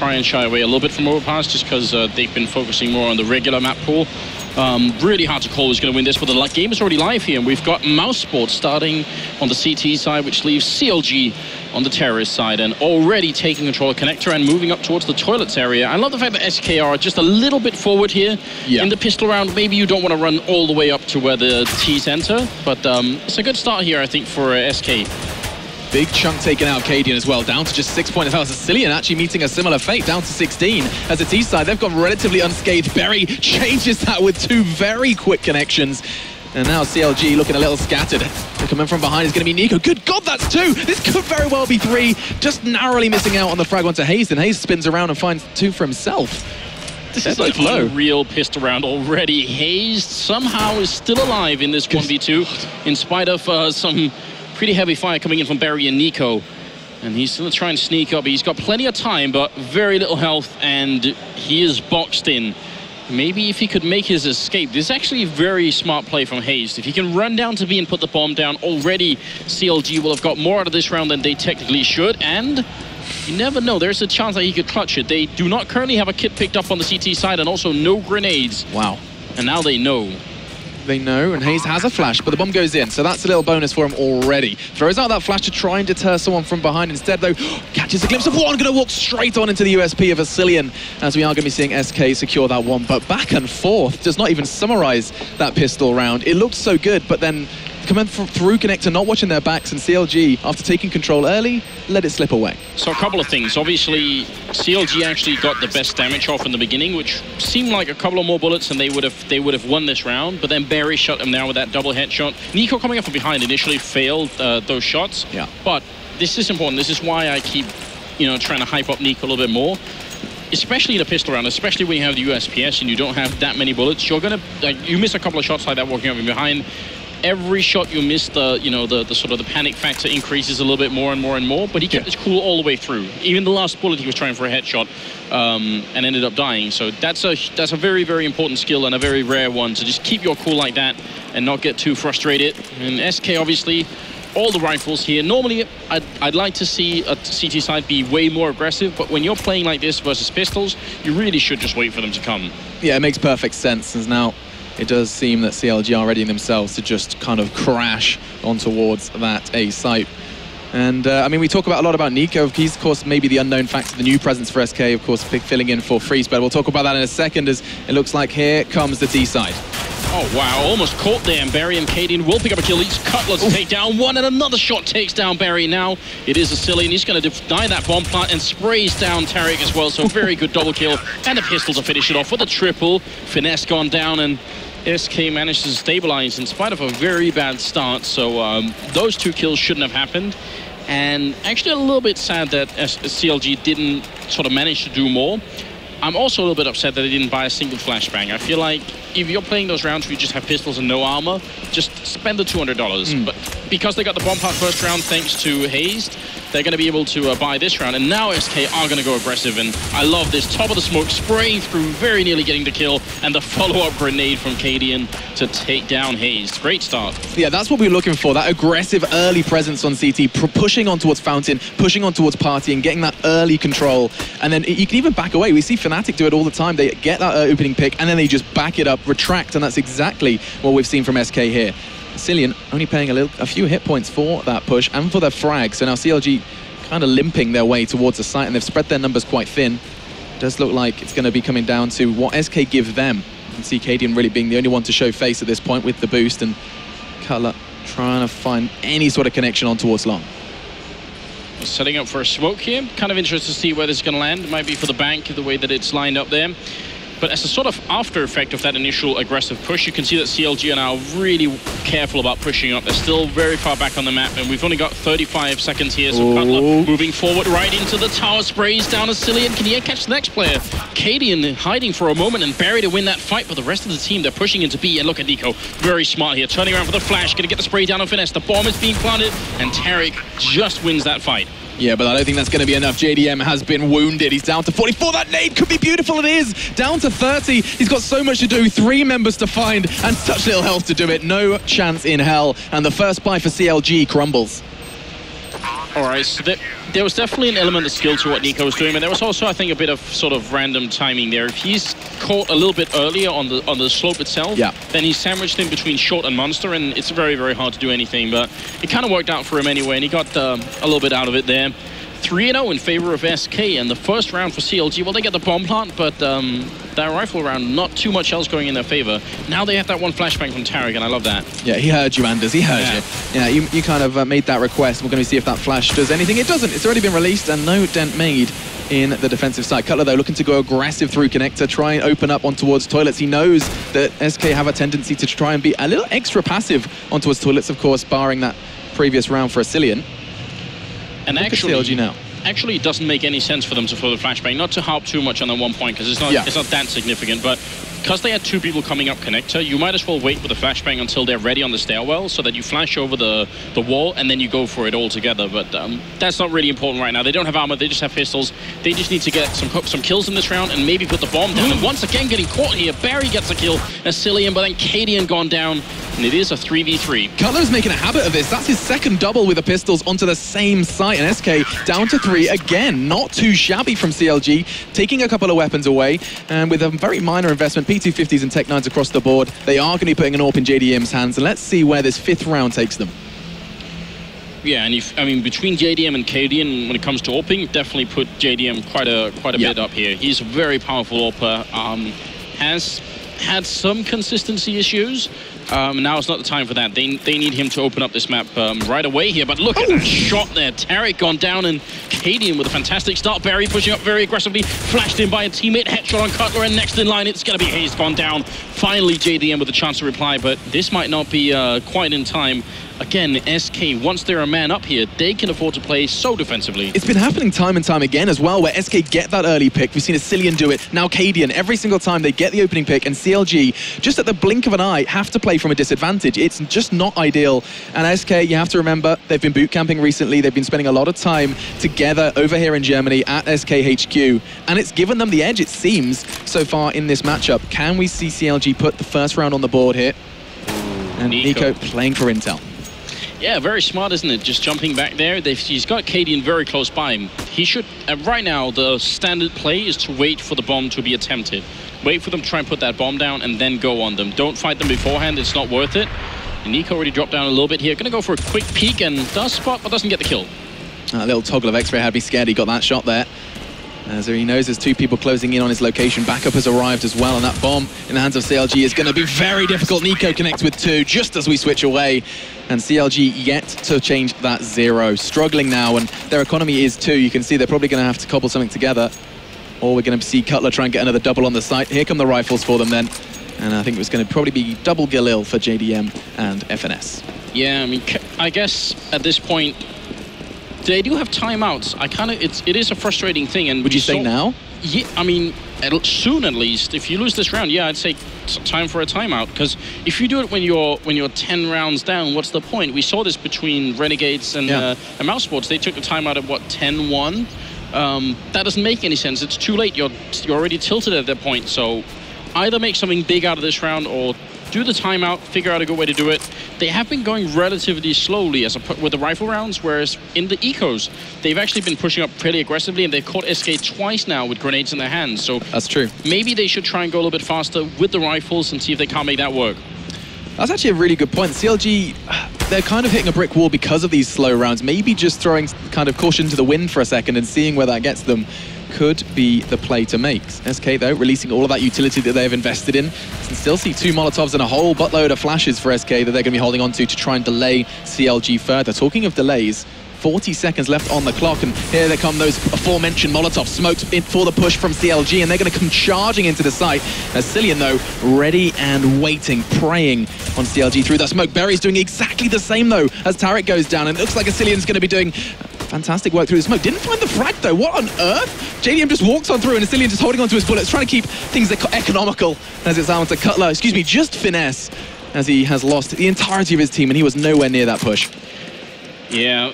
try and shy away a little bit from Overpass just because they've been focusing more on the regular map pool. Really hard to call who's going to win this, but the game is already live here, and we've got Mouse Sports starting on the CT side, which leaves CLG on the terrorist side, and already taking control of Connector and moving up towards the toilets area. I love the fact that SK are just a little bit forward here in the pistol round. Maybe you don't want to run all the way up to where the T's enter, but it's a good start here, I think, for SK. Big chunk taken out of Cadian as well, down to just 6 points. That was Sicilian actually meeting a similar fate, down to 16. As a T side, they've got relatively unscathed. Berry changes that with 2 very quick connections. And now CLG looking a little scattered. They're coming from behind is going to be Nico. Good God, that's 2! This could very well be 3. Just narrowly missing out on the frag onto Hayes, and Hayes spins around and finds 2 for himself. This is like a real pistol round already. Hayes somehow is still alive in this 1v2, in spite of some pretty heavy fire coming in from Barry and Nico. And he's going to try and sneak up. He's got plenty of time, but very little health, and he is boxed in. Maybe if he could make his escape. This is actually a very smart play from Hayes. If he can run down to B and put the bomb down, already CLG will have got more out of this round than they technically should. And you never know, there's a chance that he could clutch it. They do not currently have a kit picked up on the CT side, and also no grenades. Wow. And now they know. They know, and Hayes has a flash, but the bomb goes in, so that's a little bonus for him already. Throws out that flash to try and deter someone from behind. Instead, though, catches a glimpse of one, going to walk straight on into the USP of Vasilian, as we are going to be seeing SK secure that one. But back and forth does not even summarize that pistol round. It looked so good, but then coming through Connector, not watching their backs, and CLG, after taking control early, let it slip away. So a couple of things. Obviously, CLG actually got the best damage off in the beginning, which seemed like a couple of more bullets and they would have won this round. But then Barry shot him down with that double headshot. Nico coming up from behind initially failed those shots. Yeah. But this is important. This is why I keep, trying to hype up Nico a little bit more. Especially in a pistol round, especially when you have the USPS and you don't have that many bullets, you're gonna you miss a couple of shots like that walking up from behind. Every shot you miss, the sort of the panic factor increases a little bit more and more and more. But he kept his cool all the way through. Even the last bullet, he was trying for a headshot and ended up dying. So that's a very, very important skill and a very rare one. So just keep your cool like that and not get too frustrated. And SK obviously, all the rifles here. Normally, I'd like to see a CT side be way more aggressive. But when you're playing like this versus pistols, you really should just wait for them to come. Yeah, it makes perfect sense. As now, it does seem that CLG are readying themselves to just kind of crash on towards that A site. And I mean, we talk a lot about Nico. He's, of course, maybe the unknown factor, the new presence for SK, of course, filling in for Freeze. But we'll talk about that in a second, as it looks like here comes the D side. Oh, wow, almost caught there, and Barry and Cadian will pick up a kill. Each Cutlass take down one, and another shot takes down Barry. Now it is a silly, and he's going to deny that bomb plant and sprays down Tarek as well. So very good double kill, and a pistol to finish it off with a triple. Finesse gone down, and SK managed to stabilize in spite of a very bad start. So those 2 kills shouldn't have happened. And actually a little bit sad that CLG didn't sort of manage to do more. I'm also a little bit upset that they didn't buy a single flashbang. I feel like if you're playing those rounds where you just have pistols and no armor, just spend the $200. But because they got the bomb part first round thanks to Hayes, they're going to be able to buy this round. And now SK are going to go aggressive. And I love this. Top of the smoke, spraying through, very nearly getting the kill. And the follow-up grenade from Cadian to take down Hayes. Great start. Yeah, that's what we're looking for. That aggressive early presence on CT, pushing on towards Fountain, pushing on towards Party, and getting that early control. And then you can even back away. We see Fnatic do it all the time. They get that opening pick, and then they just back it up, retract, and that's exactly what we've seen from SK here. Cillian only paying a few hit points for that push and for their frag. So now CLG kind of limping their way towards the site, and they've spread their numbers quite thin. It does look like it's going to be coming down to what SK give them. You can see Cadian really being the only one to show face at this point with the boost, and Cutler trying to find any sort of connection on towards long. Setting up for a smoke here. Kind of interested to see where this is going to land. It might be for the bank, the way that it's lined up there. But as a sort of after effect of that initial aggressive push, you can see that CLG are now really careful about pushing up. They're still very far back on the map, and we've only got 35 seconds here. So Cutler moving forward right into the tower, sprays down a Cillian. Can he catch the next player? Cadian hiding for a moment, and Barry to win that fight. But the rest of the team, they're pushing into B. And look at Nico, very smart here, turning around for the flash, going to get the spray down on Finesse. The bomb is being planted, and Tarek just wins that fight. Yeah, but I don't think that's going to be enough. JDM has been wounded. He's down to 44. That nade could be beautiful. It is. Down to 30. He's got so much to do. 3 members to find and such little health to do it. No chance in hell. And the first buy for CLG crumbles. All right, so there was definitely an element of skill to what Nico was doing, but there was also, I think, a bit of sort of random timing there. If he's caught a little bit earlier on the slope itself, then he's sandwiched in between short and monster, and it's very, very hard to do anything. But it kind of worked out for him anyway, and he got a little bit out of it there. 3-0 in favor of SK, and the first round for CLG, well, they get the bomb plant, but that rifle round, not too much else going in their favor. Now they have that one flashbang from Tarek, and I love that. Yeah, he heard you, Anders, he heard you. Yeah, you kind of made that request. We're going to see if that flash does anything. It doesn't. It's already been released, and no dent made in the defensive side. Cutler, though, looking to go aggressive through connector, try and open up on towards toilets. He knows that SK have a tendency to try and be a little extra passive on towards toilets, of course, barring that previous round for Asilian. And actually, CLG now. Actually, it doesn't make any sense for them to throw the flashbang. Not to harp too much on that one point, because it's not that significant, but because they had two people coming up connector, you might as well wait with the flashbang until they're ready on the stairwell, so that you flash over the wall and then you go for it all together. But that's not really important right now. They don't have armor, they just have pistols. They just need to get some kills in this round and maybe put the bomb down. And once again getting caught here, Barry gets a kill, Asilian, but then Cadian gone down, and it is a 3v3. Cutler's making a habit of this. That's his second double with the pistols onto the same site, and SK down to 3 again. Not too shabby from CLG, taking a couple of weapons away, and with a very minor investment, P250s and Tech 9s across the board, they are going to be putting an AWP in JDM's hands, and let's see where this 5th round takes them. Yeah, and between JDM and Cadian, when it comes to AWPing, definitely put JDM quite a bit up here. He's a very powerful AWPer, has had some consistency issues. Now it's not the time for that. They need him to open up this map right away here. But look at that shot there. Tarek gone down, and Cadian with a fantastic start. Barry pushing up very aggressively. Flashed in by a teammate. Headshot on Cutler, and next in line, it's going to be Hayes gone down. Finally, JDM with a chance to reply, but this might not be quite in time. Again, SK, once they're a man up here, they can afford to play so defensively. It's been happening time and time again as well, where SK get that early pick. We've seen Asilian do it. Now Cadian, every single time they get the opening pick, and CLG, just at the blink of an eye, have to play from a disadvantage. It's just not ideal. And SK, you have to remember, they've been boot camping recently. They've been spending a lot of time together over here in Germany at SK HQ, and it's given them the edge, it seems, so far in this matchup. Can we see CLG put the first round on the board here? And Nico playing for Intel. Yeah, very smart, isn't it? Just jumping back there. He's got Cadian very close by him. He should, right now, the standard play is to wait for the bomb to be attempted. Wait for them to try and put that bomb down and then go on them. Don't fight them beforehand, it's not worth it. And Nico already dropped down a little bit here. Gonna go for a quick peek and does spot, but doesn't get the kill. A little toggle of X-ray had me scared. He got that shot there. So he knows there's two people closing in on his location. Backup has arrived as well, and that bomb in the hands of CLG is going to be very difficult. Nico connects with 2 just as we switch away, and CLG yet to change that 0. Struggling now, and their economy is 2. You can see they're probably going to have to cobble something together, or we're going to see Cutler try and get another double on the site. Here come the rifles for them then, and I think it was going to probably be double Galil for JDM and FNS. Yeah, I mean, I guess at this point, they do have timeouts. It is a frustrating thing. And would you say now? Yeah, I mean, soon at least. If you lose this round, yeah, I'd say it's time for a timeout. Because if you do it when you're 10 rounds down, what's the point? We saw this between Renegades and Mouse Sports. They took the timeout at what, 10-1. That doesn't make any sense. It's too late. You're already tilted at that point. So either make something big out of this round or do the timeout, figure out a good way to do it. They have been going relatively slowly with the rifle rounds, whereas in the ecos, they've actually been pushing up fairly aggressively, and they've caught SK twice now with grenades in their hands. So that's true. Maybe they should try and go a little bit faster with the rifles and see if they can't make that work. That's actually a really good point. CLG, they're kind of hitting a brick wall because of these slow rounds. Maybe just throwing kind of caution to the wind for a second and seeing where that gets them could be the play to make. SK, though, releasing all of that utility that they've invested in. You can still see 2 Molotovs and a whole buttload of flashes for SK that they're going to be holding on to try and delay CLG further. Talking of delays, 40 seconds left on the clock, and here they come, those aforementioned Molotov smokes in for the push from CLG, and they're going to come charging into the site. Asilian, though, ready and waiting, praying on CLG through that smoke. Berry's doing exactly the same, though, as Tarek goes down, and it looks like Asilian's going to be doing fantastic work through the smoke. Didn't find the frag, though. What on earth? JDM just walks on through, and Asilian just holding onto his bullets, trying to keep things economical as it's down to Cutler. Excuse me, just finesse, as he has lost the entirety of his team, and he was nowhere near that push. Yeah.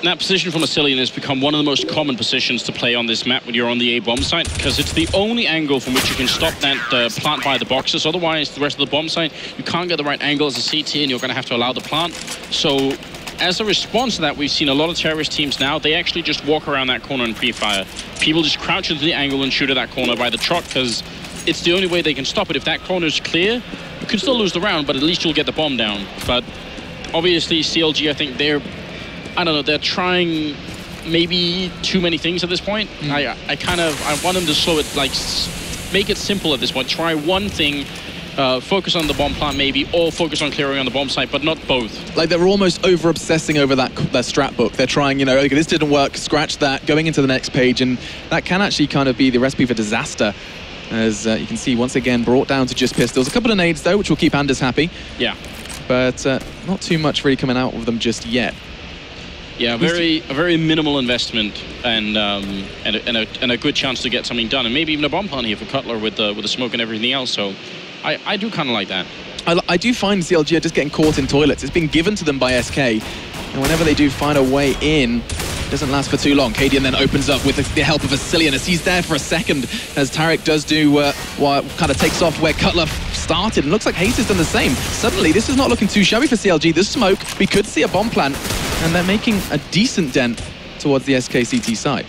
That position from Asilian has become one of the most common positions to play on this map when you're on the A bomb site, because it's the only angle from which you can stop that plant by the boxes. Otherwise, the rest of the bomb site, you can't get the right angle as a CT, and you're going to have to allow the plant. So as a response to that, we've seen a lot of terrorist teams now, they actually just walk around that corner and pre-fire. People just crouch into the angle and shoot at that corner by the truck, because it's the only way they can stop it. If that corner is clear, you can still lose the round, but at least you'll get the bomb down. But obviously, CLG, I think they're, I don't know, they're trying maybe too many things at this point. I want them to slow it, like, make it simple at this point. Try one thing, focus on the bomb plant maybe, or focus on clearing on the bomb site, but not both. Like, they're almost over-obsessing over that strat book. They're trying, you know, okay, this didn't work, scratch that, going into the next page, and that can actually kind of be the recipe for disaster. As you can see, once again, brought down to just pistols. A couple of nades, though, which will keep Anders happy. Yeah. But not too much really coming out of them just yet. Yeah, a very minimal investment, and a good chance to get something done, and maybe even a bomb plant here for Cutler with the smoke and everything else. So I do kind of like that. I do find CLG are just getting caught in toilets. It's been given to them by SK, and whenever they do find a way in, it doesn't last for too long. Cadian then opens up with the help of Vasilian as he's there for a second, as Tarek does do what kind of takes off where Cutler started, and looks like Hayes has done the same. Suddenly, this is not looking too shabby for CLG. There's smoke, we could see a bomb plant, and they're making a decent dent towards the SKCT side.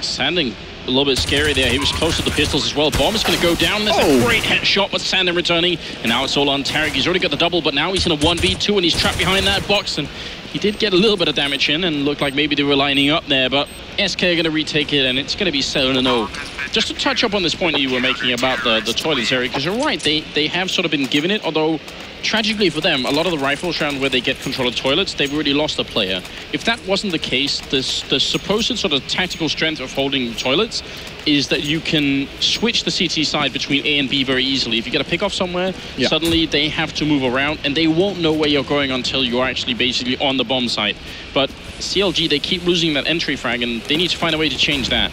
Sanding a little bit scary there. He was close to the pistols as well. Bomb is going to go down. There's a great headshot, but Sandin returning, and now it's all on Tarek. He's already got the double, but now he's in a 1v2, and he's trapped behind that box, and he did get a little bit of damage in, and looked like maybe they were lining up there, but SK are going to retake it, and it's going to be 7-0. Just to touch up on this point that you were making about the toilets area, because you're right, they have sort of been given it, although tragically for them, a lot of the rifles round where they get control of toilets, they've already lost a player. If that wasn't the case, the supposed sort of tactical strength of holding toilets is that you can switch the CT side between A and B very easily. If you get a pick off somewhere, suddenly they have to move around, and they won't know where you're going until you're actually basically on the bomb site. But CLG, they keep losing that entry frag, and they need to find a way to change that.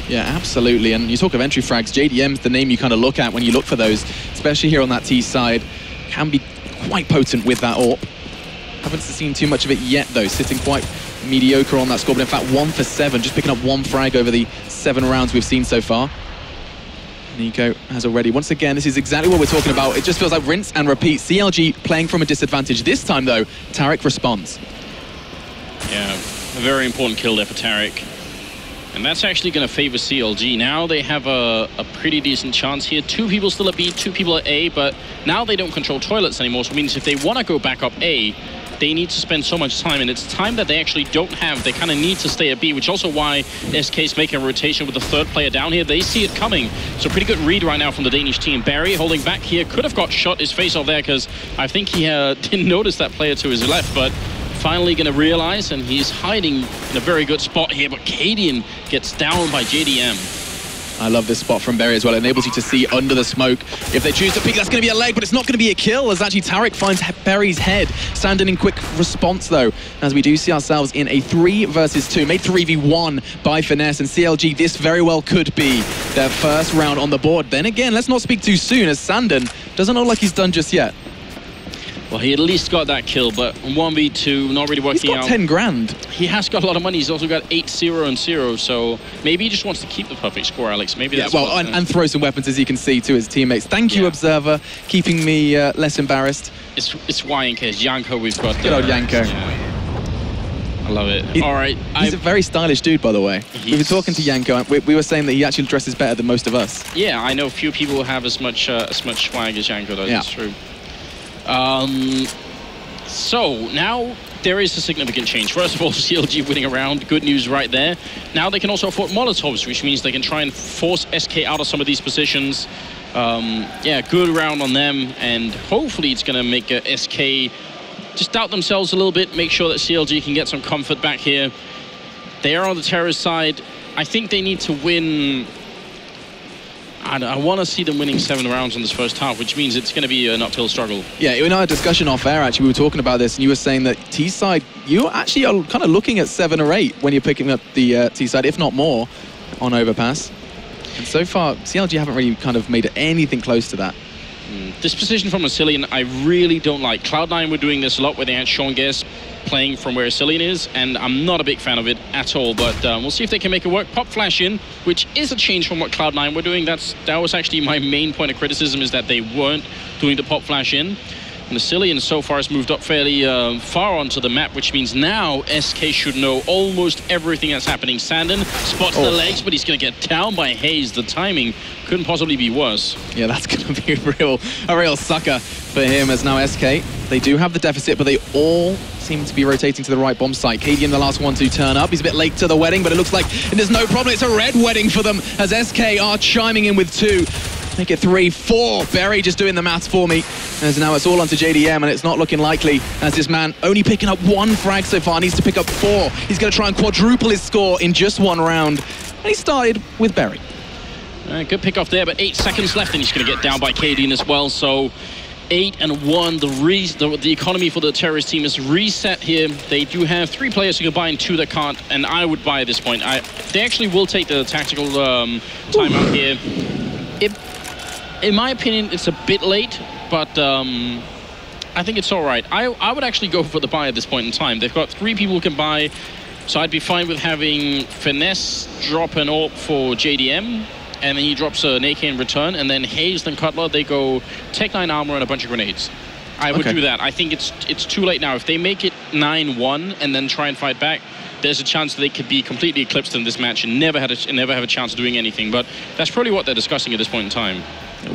Yeah, absolutely. And you talk of entry frags, JDM's the name you kind of look at when you look for those, especially here on that T side. Can be quite potent with that AWP. Haven't seen too much of it yet, though. Sitting quite mediocre on that score, but in fact 1 for 7, just picking up 1 frag over the 7 rounds we've seen so far. Nico has already, once again, this is exactly what we're talking about. It just feels like rinse and repeat. CLG playing from a disadvantage. This time, though, Tarek responds. Yeah, a very important kill there for Tarek. And that's actually going to favor CLG. Now they have a pretty decent chance here. 2 people still at B, 2 people at A, but now they don't control toilets anymore, so it means if they want to go back up A, they need to spend so much time, and it's time that they actually don't have. They kind of need to stay at B, which is also why SK's making a rotation with the 3rd player down here. They see it coming, so pretty good read right now from the Danish team. Barry holding back here, could have got shot his face off there, because I think he didn't notice that player to his left, but finally going to realize, and he's hiding in a very good spot here, but Cadian gets down by JDM. I love this spot from Barry as well. It enables you to see under the smoke. If they choose to peek, that's going to be a leg, but it's not going to be a kill, as actually Tarek finds Barry's head. Sandin in quick response, though, as we do see ourselves in a 3 versus 2, made 3v1 by Finesse, and CLG, this very well could be their first round on the board. Then again, let's not speak too soon, as Sandin doesn't look like he's done just yet. Well, he at least got that kill, but 1v2, not really working out. He's got 10 grand. He has got a lot of money. He's also got 8-0 and 0, so maybe he just wants to keep the perfect score, Alex. Maybe that's and throw some weapons, as you can see, to his teammates. Thank you, Observer, keeping me less embarrassed. It's Y in case. Yanko, we've got... Good old Yanko. I love it. All right. He's a very stylish dude, by the way. We were talking to Yanko, and we were saying that he actually dresses better than most of us. Yeah, I know few people have as much swag as Yanko does. Yeah. It's true. So now there is a significant change. First of all, CLG winning a round, good news right there. Now they can also afford Molotovs, which means they can try and force SK out of some of these positions. Yeah, good round on them, and hopefully it's going to make SK just doubt themselves a little bit, make sure that CLG can get some comfort back here. They are on the terrorist side. I think they need to win... I want to see them winning 7 rounds in this first half, which means it's going to be an uphill struggle. Yeah, in our discussion off air, actually, we were talking about this, and you were saying that T-side, you actually are kind of looking at 7 or 8 when you're picking up the T-side, if not more, on Overpass. And so far, CLG haven't really kind of made anything close to that. This position from Asilian, I really don't like. Cloud9 were doing this a lot, where they had Sean Guess playing from where Asilian is, and I'm not a big fan of it at all, but we'll see if they can make it work. Pop flash in, which is a change from what Cloud9 were doing. That was actually my main point of criticism, is that they weren't doing the pop flash in. And the Cillian so far has moved up fairly far onto the map, which means now SK should know almost everything that's happening. Sandon spots the legs, but he's going to get down by Hayes. The timing couldn't possibly be worse. Yeah, that's going to be a real sucker for him, as now SK, they do have the deficit, but they all seem to be rotating to the right bomb site. Cadian, the last one to turn up. He's a bit late to the wedding, but it looks like there's no problem. It's a red wedding for them, as SK are chiming in with 2. Make it 3, 4. Barry just doing the maths for me. As now it's all onto JDM, and it's not looking likely, as this man only picking up 1 frag so far, needs to pick up 4. He's going to try and quadruple his score in just 1 round. And he started with Barry. Good pick off there, but 8 seconds left, and he's going to get down by Cadian as well. So 8 and 1. The economy for the Terrorist team is reset here. They do have 3 players who can buy and 2 that can't, and I would buy at this point. They actually will take the tactical timeout here. In my opinion, it's a bit late, but I think it's all right. I would actually go for the buy at this point in time. They've got 3 people who can buy, so I'd be fine with having Finesse drop an AWP for JDM, and then he drops an AK in return, and then Hayes and Cutler, they go Tech-9 armor and a bunch of grenades. I would do that. I think it's too late now. If they make it 9-1 and then try and fight back, there's a chance that they could be completely eclipsed in this match and never have a chance of doing anything. But that's probably what they're discussing at this point in time.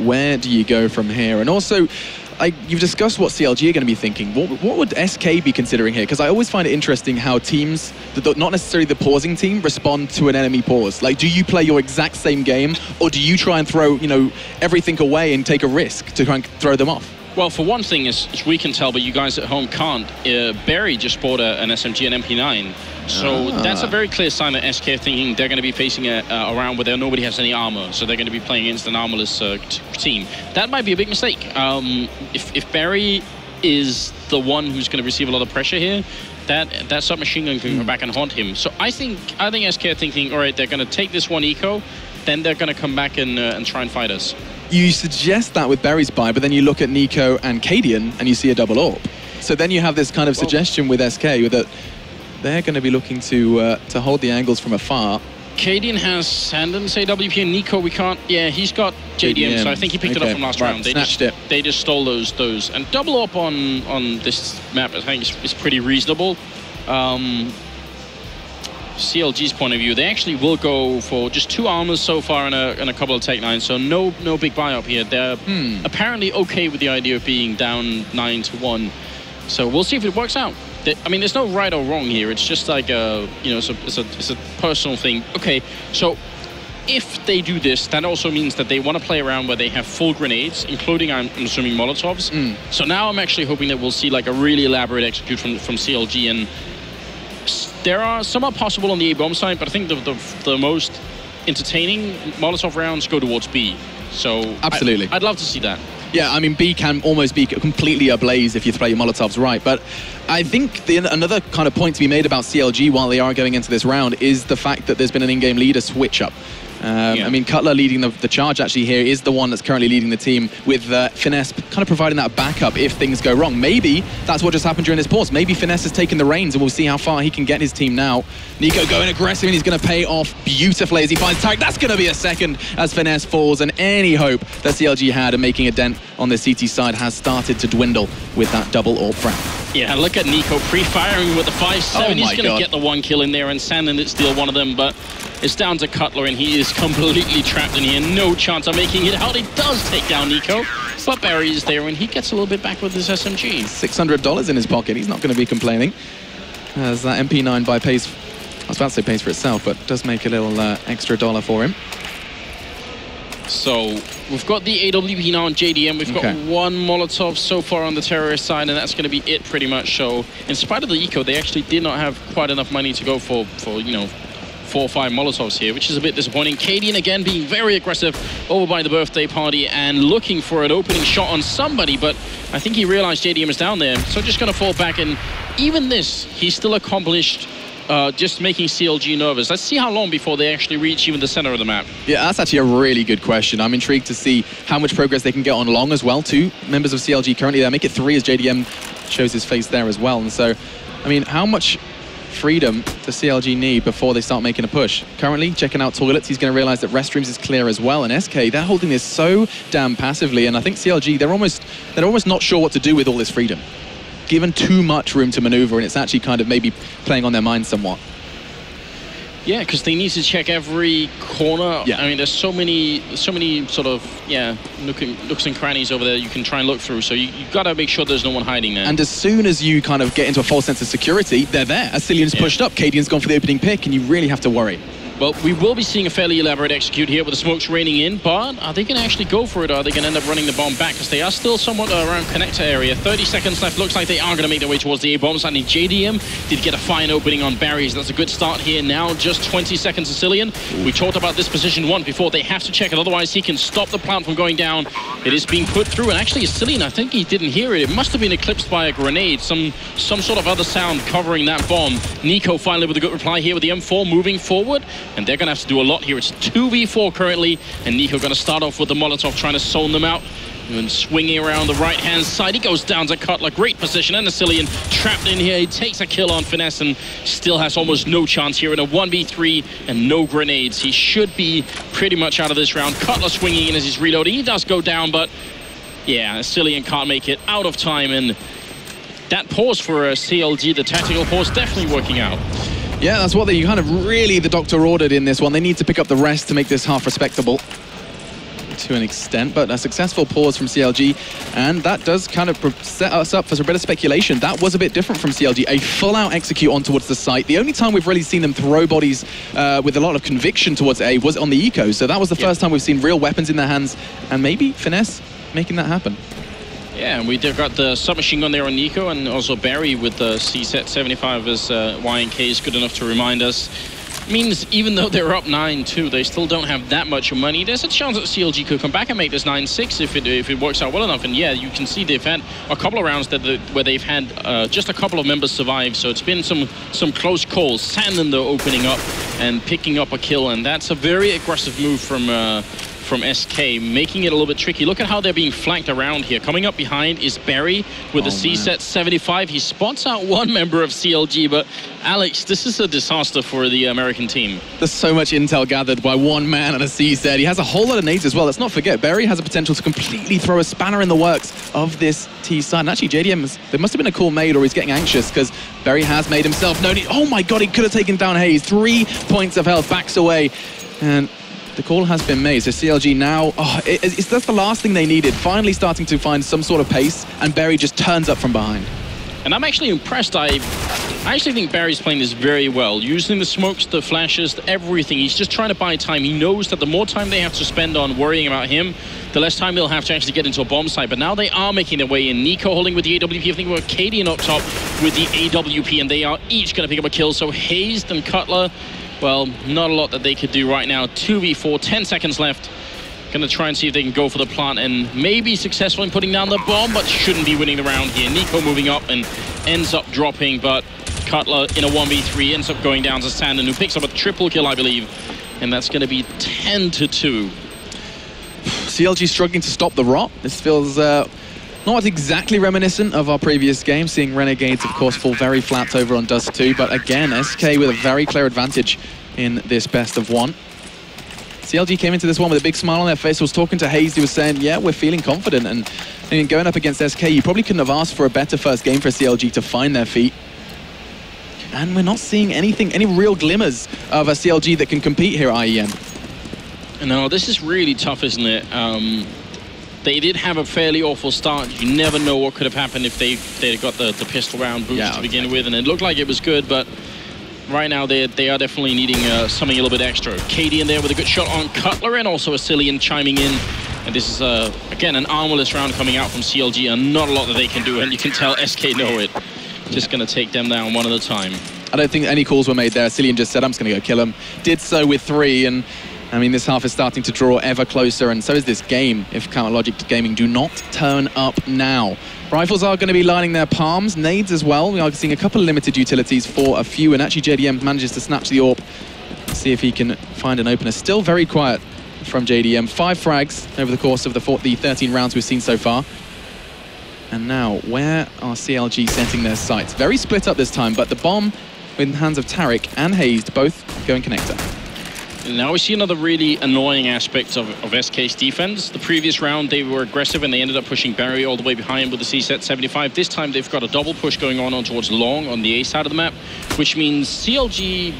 Where do you go from here? And also, you've discussed what CLG are going to be thinking. What would SK be considering here? Because I always find it interesting how teams, not necessarily the pausing team, respond to an enemy pause. Like, do you play your exact same game, or do you try and throw, everything away and take a risk to try and throw them off? Well, for one thing, as we can tell, but you guys at home can't, Barry just bought an SMG and MP9. So that's a very clear sign that SK are thinking they're going to be facing a round where nobody has any armor. So they're going to be playing against an armorless team. That might be a big mistake. If Barry is the one who's going to receive a lot of pressure here, that submachine gun can come back and haunt him. So I think SK are thinking, all right, they're going to take this one eco, then they're going to come back and try and fight us. You suggest that with Barry's buy, but then you look at Nico and Cadian and you see a double AWP. So then you have this kind of suggestion with SK that they're going to be looking to hold the angles from afar. Cadian has Sandon's AWP, and Nico, we can't. Yeah, he's got JDM, so I think he picked it up from last round. They just stole those. And double AWP on this map, I think, is pretty reasonable. CLG's point of view, they actually will go for just 2 armors so far and a couple of Tech-9s, so no big buy up here. They're apparently okay with the idea of being down 9-1, so we'll see if it works out. I mean, there's no right or wrong here. It's just like it's a personal thing. Okay, so if they do this, that also means that they want to play around where they have full grenades, including, I'm assuming, Molotovs. So now I'm actually hoping that we'll see like a really elaborate execute from CLG, and some are possible on the A bomb side, but I think the most entertaining Molotov rounds go towards B. So absolutely, I'd love to see that. Yeah, I mean, B can almost be completely ablaze if you play your Molotovs right. But I think another kind of point to be made about CLG while they are going into this round is the fact that there's been an in-game leader switch up. I mean, Cutler leading the charge actually here is the one that's currently leading the team, with Finesse kind of providing that backup if things go wrong. Maybe that's what just happened during this pause. Maybe Finesse has taken the reins, and we'll see how far he can get his team now. Nico going aggressive, and he's going to pay off beautifully as he finds Tarek. That's going to be a second as Finesse falls, and any hope that CLG had of making a dent on the CT side has started to dwindle with that double AWP round. Yeah, look at Nico pre-firing with the 5-7. He's going to get the 1 kill in there, and Sandon did steal one of them, but it's down to Cutler, and he is completely trapped in here. No chance of making it out. He does take down Nico, but Barry is there, and he gets a little bit back with his SMG. $600 in his pocket. He's not going to be complaining, as that MP9 buy pays, I was about to say pays for itself, but does make a little extra dollar for him. So we've got the AWP now on JDM. We've got 1 Molotov so far on the terrorist side, and that's going to be it pretty much. So in spite of the eco, they actually did not have quite enough money to go for 4 or 5 Molotovs here, which is a bit disappointing. Cadian again being very aggressive over by the birthday party and looking for an opening shot on somebody, but I think he realized JDM is down there, so just going to fall back. And even this, he's still accomplished just making CLG nervous. Let's see how long before they actually reach even the center of the map. Yeah, that's actually a really good question. I'm intrigued to see how much progress they can get on long as well. 2 members of CLG currently there. Make it 3 as JDM shows his face there as well. And so, I mean, how much freedom does CLG need before they start making a push? Currently, checking out toilets, he's going to realize that restrooms is clear as well. And SK, they're holding this so damn passively. And I think CLG, they're almost not sure what to do with all this freedom. Given too much room to maneuver, and it's actually kind of maybe playing on their mind somewhat. Yeah, because they need to check every corner. Yeah. I mean, there's so many sort of, nooks and crannies over there you can try and look through. So you got to make sure there's no one hiding there. And as soon as you kind of get into a false sense of security, they're there. As Cillian's pushed up, Cadian's gone for the opening pick, and you really have to worry. Well, we will be seeing a fairly elaborate execute here with the smokes raining in, but are they going to actually go for it, or are they going to end up running the bomb back? Because they are still somewhat around connector area. 30 seconds left. Looks like they are going to make their way towards the A-bombs. I think JDM did get a fine opening on Barry's. That's a good start here. Now just 20 seconds to Cillian. We talked about this position one before. They have to check it, otherwise he can stop the plant from going down. It is being put through, and actually Cillian, I think he didn't hear it. It must have been eclipsed by a grenade, some sort of other sound covering that bomb. Nico finally with a good reply here with the M4 moving forward, and they're going to have to do a lot here. It's 2v4 currently, and Nico going to start off with the Molotov, trying to zone them out. And then swinging around the right-hand side, he goes down to Cutler. Great position, and the Cillian trapped in here. He takes a kill on Finesse and still has almost no chance here in a 1v3 and no grenades. He should be pretty much out of this round. Cutler swinging in as he's reloading. He does go down, but yeah, Cillian can't make it, out of time, and that pause for CLG, the tactical pause, definitely working out. Yeah, that's what they kind of really, the doctor ordered in this one. They need to pick up the rest to make this half respectable to an extent, but a successful pause from CLG, and that does kind of set us up for a bit of speculation. That was a bit different from CLG, a full-out execute on towards the site. The only time we've really seen them throw bodies with a lot of conviction towards A was on the eco, so that was the first time we've seen real weapons in their hands, and maybe Finesse making that happen. Yeah, and we've got the submachine gun there on Nico, and also Barry with the C-set 75 as YNK is good enough to remind us. Means even though they're up 9-2, they still don't have that much money. There's a chance that CLG could come back and make this 9-6 if it works out well enough. And yeah, you can see they've had a couple of rounds where they've had just a couple of members survive. So it's been some close calls. Sandon though opening up and picking up a kill, and that's a very aggressive move from SK, making it a little bit tricky. Look at how they're being flanked around here. Coming up behind is Barry with the C-set 75. He spots out one member of CLG, but Alex, this is a disaster for the American team. There's so much intel gathered by one man on a C-set. He has a whole lot of nades as well. Let's not forget, Barry has a potential to completely throw a spanner in the works of this T-side. And actually, JDM, there must have been a call made, or he's getting anxious, because Barry has made himself known. Oh my god, he could have taken down Hayes. 3 points of health, backs away. And the call has been made, so CLG now, that's the last thing they needed, finally starting to find some sort of pace, and Barry just turns up from behind. And I'm actually impressed. I actually think Barry's playing this very well, using the smokes, the flashes, everything. He's just trying to buy time. He knows that the more time they have to spend on worrying about him, the less time they'll have to actually get into a bomb site. But now they are making their way in. Nico holding with the AWP. I think we're Cadian up top with the AWP, and they are each going to pick up a kill. So Hayes and Cutler, well, not a lot that they could do right now. 2v4, 10 seconds left. Gonna try and see if they can go for the plant and maybe successful in putting down the bomb, but shouldn't be winning the round here. Nico moving up and ends up dropping, but Cutler in a 1v3 ends up going down to Sandon, who picks up a triple kill, I believe. And that's gonna be 10-2. CLG struggling to stop the rot. This feels not exactly reminiscent of our previous game, seeing Renegades, of course, fall very flat over on Dust 2. But again, SK with a very clear advantage in this best of one. CLG came into this one with a big smile on their face, was talking to Hayes, who was saying, yeah, we're feeling confident. And I mean, going up against SK, you probably couldn't have asked for a better first game for CLG to find their feet. And we're not seeing any real glimmers of a CLG that can compete here at IEM. No, this is really tough, isn't it? They did have a fairly awful start. You never know what could have happened if they'd got the pistol round boost to begin with, and it looked like it was good, but right now they are definitely needing something a little bit extra. Katie in there with a good shot on Cutler, and also a Cillian chiming in. And this is, again, an armorless round coming out from CLG, and not a lot that they can do, and you can tell SK know it. Just going to take them down one at a time. I don't think any calls were made there. Cillian just said, I'm just going to go kill him. Did so with 3, and I mean, this half is starting to draw ever closer, and so is this game if Counter Logic Gaming do not turn up now. Rifles are going to be lining their palms, nades as well. We are seeing a couple of limited utilities for a few, and actually JDM manages to snatch the AWP. See if he can find an opener. Still very quiet from JDM. 5 frags over the course of the 13 rounds we've seen so far. And now, where are CLG setting their sights? Very split up this time, but the bomb in the hands of Tarek and Hayes, both going connector. Now we see another really annoying aspect of SK's defense. The previous round, they were aggressive and they ended up pushing Barry all the way behind with the C-set 75. This time, they've got a double push going on towards long on the A side of the map, which means CLG,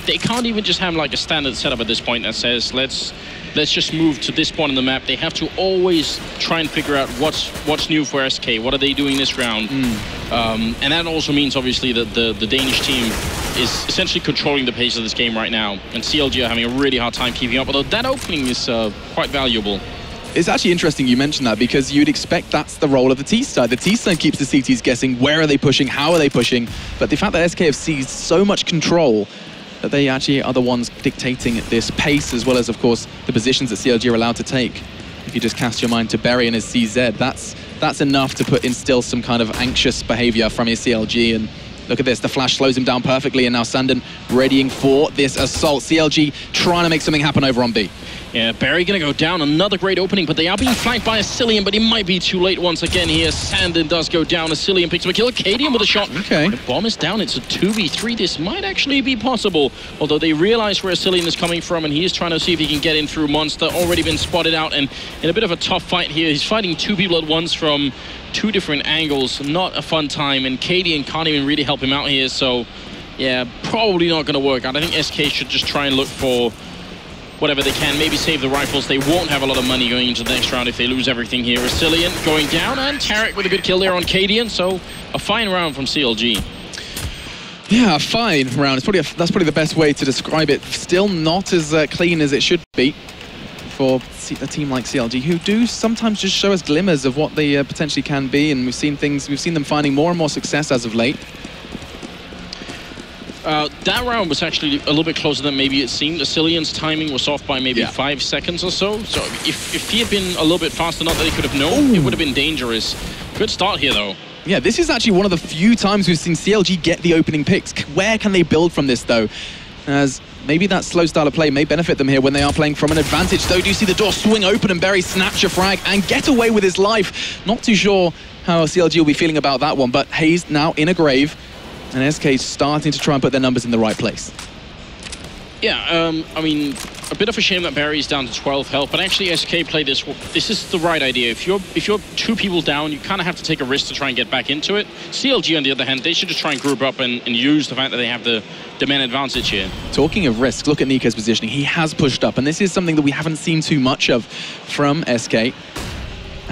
they can't even just have like a standard setup at this point that says, let's just move to this point on the map. They have to always try and figure out what's new for SK. What are they doing this round? And that also means, obviously, that the Danish team is essentially controlling the pace of this game right now. And CLG are having a really hard time keeping up, although that opening is quite valuable. It's actually interesting you mentioned that, because you'd expect that's the role of the T side. The T side keeps the CTs guessing, where are they pushing, how are they pushing? But the fact that SK have seized so much control that they actually are the ones dictating this pace, as well as, of course, the positions that CLG are allowed to take. If you just cast your mind to Berry and his CZ, that's enough to instill some kind of anxious behavior from his CLG. And look at this, the flash slows him down perfectly, and now Sandon readying for this assault. CLG trying to make something happen over on B. Yeah, Barry gonna go down. Another great opening, but they are being flanked by Asilian, but he might be too late once again here. Sandon does go down. Asilian picks up a kill. Cadian with a shot. Okay. The bomb is down. It's a 2v3. This might actually be possible, although they realize where Asilian is coming from, and he is trying to see if he can get in through Monster. Already been spotted out, and in a bit of a tough fight here. He's fighting two people at once from two different angles. Not a fun time, and Cadian can't even really help him out here, so yeah, probably not going to work out. I think SK should just try and look for whatever they can, maybe save the rifles. They won't have a lot of money going into the next round if they lose everything here. Asilian going down, and Tarek with a good kill there on Cadian, so a fine round from CLG. Yeah, a fine round. That's probably the best way to describe it. Still not as clean as it should be for a team like CLG, who do sometimes just show us glimmers of what they potentially can be, and we've seen them finding more and more success as of late. That round was actually a little bit closer than maybe it seemed. Asilian's timing was off by maybe 5 seconds or so. So if he had been a little bit faster, not that he could have known, it would have been dangerous. Good start here, though. Yeah, this is actually one of the few times we've seen CLG get the opening picks. Where can they build from this, though? As maybe that slow style of play may benefit them here when they are playing from an advantage. Though, do you see the door swing open and Berry snatch a frag and get away with his life? Not too sure how CLG will be feeling about that one, but Hayes now in a grave. And SK starting to try and put their numbers in the right place. Yeah, I mean, a bit of a shame that Barry's down to 12 health, but actually SK played this. This is the right idea. If you're two people down, you kind of have to take a risk to try and get back into it. CLG, on the other hand, they should just try and group up and use the fact that they have the man advantage here. Talking of risks, look at Nico's positioning. He has pushed up, and this is something that we haven't seen too much of from SK.